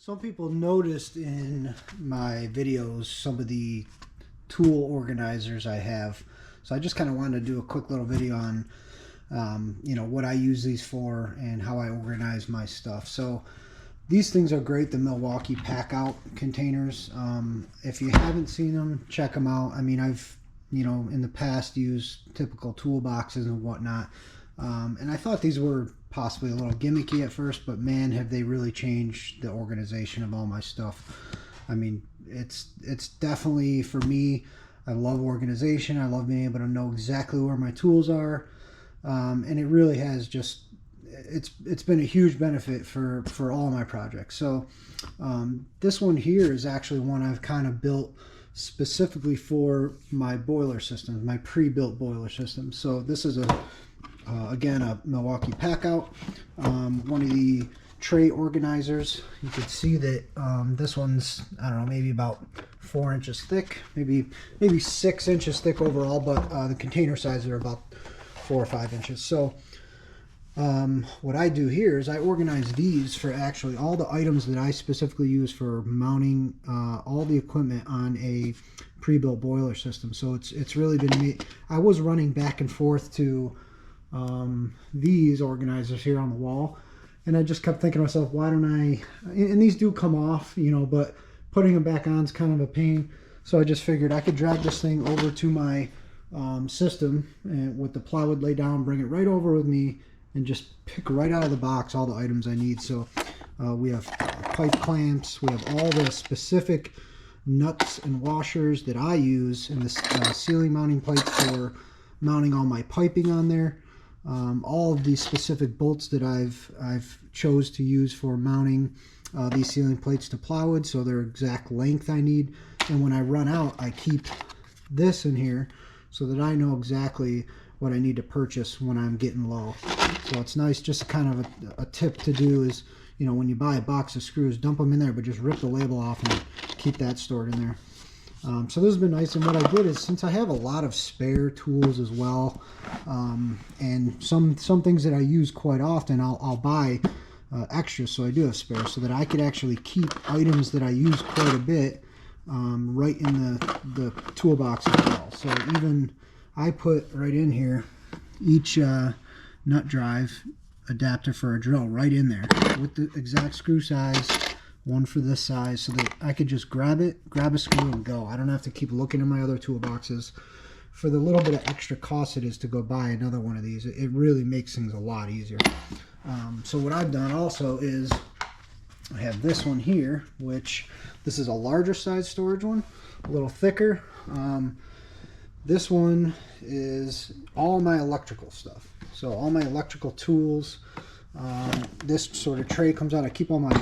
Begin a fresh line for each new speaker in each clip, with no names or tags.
Some people noticed in my videos some of the tool organizers I have. So I just kind of wanted to do a quick little video on what I use these for and how I organize my stuff. So these things are great, the Milwaukee Packout containers. If you haven't seen them, check them out. I mean, I've in the past used typical toolboxes and whatnot, and I thought these were possibly a little gimmicky at first, but man, have they really changed the organization of all my stuff. I mean, it's definitely, for me, I love organization. I love being able to know exactly where my tools are, and it really has just it's been a huge benefit for all my projects. So this one here is actually one I've kind of built specifically for my boiler systems, my pre-built boiler system. So this is again a Milwaukee Packout, one of the tray organizers. You can see that this one's, I don't know, maybe about 4 inches thick, maybe 6 inches thick overall, but the container sizes are about 4 or 5 inches. So what I do here is I organize these for actually all the items that I specifically use for mounting all the equipment on a pre-built boiler system. So it's really been me. I was running back and forth to these organizers here on the wall, and I just kept thinking to myself, why don't I, and these do come off, but putting them back on is kind of a pain. So I just figured I could drag this thing over to my system and with the plywood laid down, bring it right over with me, and just pick right out of the box all the items I need. So we have pipe clamps, we have all the specific nuts and washers that I use, and the ceiling mounting plates for mounting all my piping on there. All of these specific bolts that I've chose to use for mounting these ceiling plates to plywood, so they're exact length I need. And when I run out, I keep this in here so that I know exactly what I need to purchase when I'm getting low. So it's nice, just kind of a tip to do is, when you buy a box of screws, dump them in there, but just rip the label off and keep that stored in there. So this has been nice. And what I did is, since I have a lot of spare tools as well, and some things that I use quite often, I'll buy extras, so I do have spare, so that I could actually keep items that I use quite a bit right in the toolbox as well. So even I put right in here each nut drive adapter for a drill right in there with the exact screw size, one for this size, so that I could just grab a screw and go. I don't have to keep looking in my other toolboxes. For the little bit of extra cost it is to go buy another one of these, it really makes things a lot easier. So what I've done also is I have this one here, which this is a larger size storage one, a little thicker. This one is all my electrical stuff. So all my electrical tools. This sort of tray comes out. I keep all my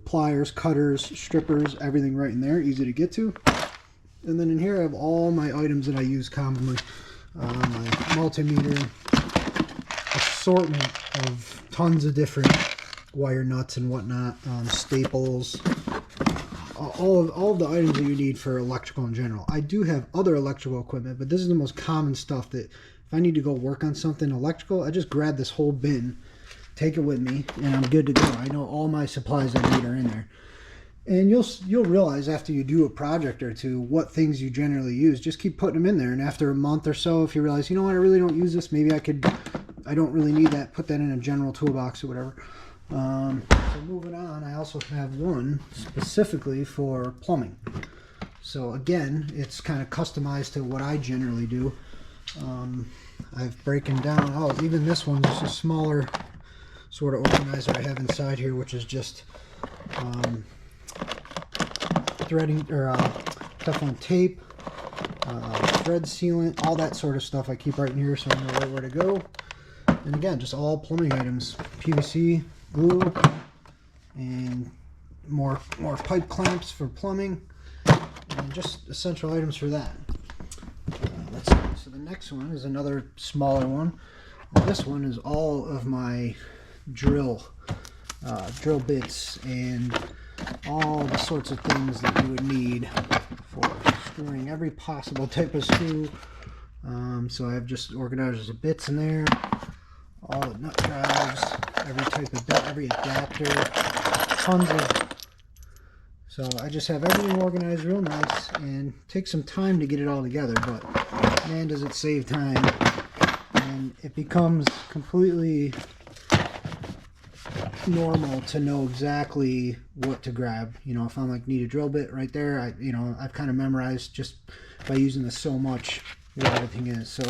pliers, cutters, strippers, everything right in there, easy to get to. And then in here I have all my items that I use commonly. My multimeter, assortment of tons of different wire nuts and whatnot, staples, all of the items that you need for electrical in general. I do have other electrical equipment, but this is the most common stuff that if I need to go work on something electrical, I just grab this whole bin, take it with me, and I'm good to go. I know all my supplies I need are in there. And you'll realize after you do a project or two what things you generally use. Just keep putting them in there, and after a month or so, if you realize, what, I really don't use this, maybe I don't really need that, put that in a general toolbox or whatever. So moving on, I also have one specifically for plumbing. So again, it's kind of customized to what I generally do. I've broken down, even this one is a smaller sort of organizer I have inside here, which is just threading or Teflon tape, thread sealant, all that sort of stuff I keep right in here so I know right where to go. And again, just all plumbing items, PVC, glue, and more pipe clamps for plumbing, and just essential items for that. Let's see. So the next one is another smaller one. This one is all of my drill bits and all the sorts of things that you would need for screwing every possible type of screw. So I have just organizers of bits in there, all the nut drives, every type of every adapter, tons of So I just have everything organized real nice, and take some time to get it all together, but man, does it save time. And it becomes completely normal to know exactly what to grab. You know, if I'm like, need a drill bit right there, I've kind of memorized just by using this so much where everything is. So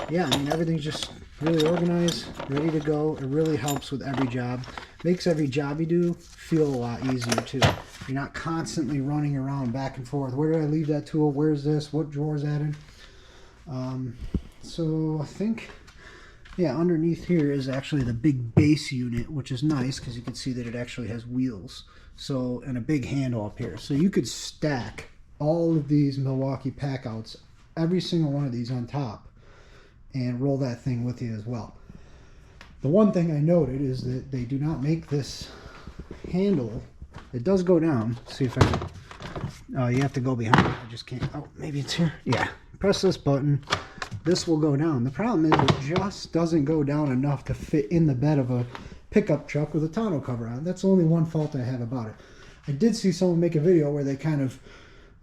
yeah, I mean, everything's just really organized, ready to go. It really helps with every job. Makes every job you do feel a lot easier too. You're not constantly running around back and forth. Where did I leave that tool? Where's this? What drawer is that in? So I think, yeah, underneath here is actually the big base unit, which is nice because you can see that it actually has wheels. So, and a big handle up here. So you could stack all of these Milwaukee Packouts, every single one of these on top, and roll that thing with you as well. The one thing I noted is that they do not make this handle. It does go down. See if I can, you have to go behind it. I just can't. Oh, maybe it's here. Yeah. Press this button. This will go down. The problem is it just doesn't go down enough to fit in the bed of a pickup truck with a tonneau cover on. That's the only one fault I have about it. I did see someone make a video where they kind of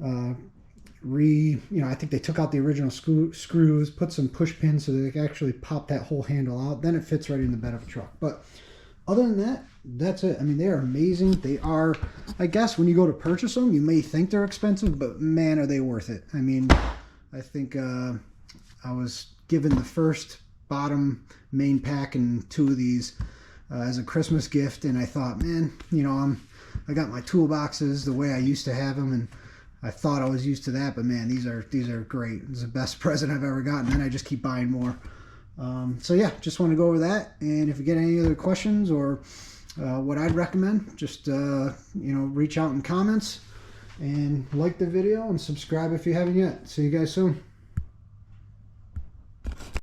I think they took out the original screws, put some push pins so they can actually pop that whole handle out. Then it fits right in the bed of a truck. But other than that, that's it. I mean, they are amazing. They are, I guess, when you go to purchase them, you may think they're expensive, but man, are they worth it. I mean, I think I was given the first bottom main pack and 2 of these as a Christmas gift, and I thought, man, you know, I got my toolboxes the way I used to have them, and I thought I was used to that, but man, these are great. It's the best present I've ever gotten, and I just keep buying more. So yeah, just want to go over that, and if you get any other questions or what I'd recommend, just reach out in comments and like the video and subscribe if you haven't yet. See you guys soon.